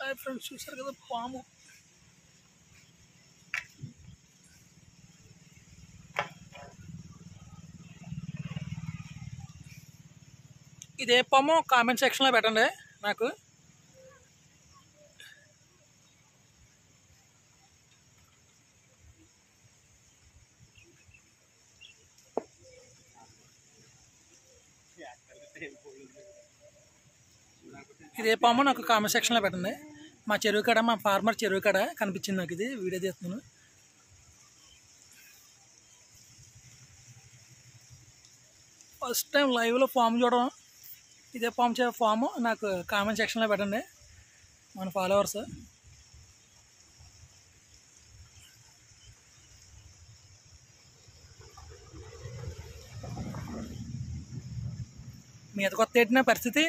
Hi friends, చూసారు కదా పాము. ఇదే పాము కామెంట్ సెక్షన్లో పెట్టండి నాకు. ఇదే పాము నాకు కామెంట్ సెక్షన్లో పెట్టండి. మా చెరువు కాడ, మా ఫార్మర్ చెరువు కాడ కనిపించింది నాకు. ఇది వీడియో తీస్తున్నాను. ఫస్ట్ టైం లైవ్లో ఫామ్ చూడడం. ఇదే ఫాము నాకు కామెంట్ సెక్షన్లో పెట్టండి మన ఫాలోవర్స్. మీద కొత్త పెట్టిన పరిస్థితి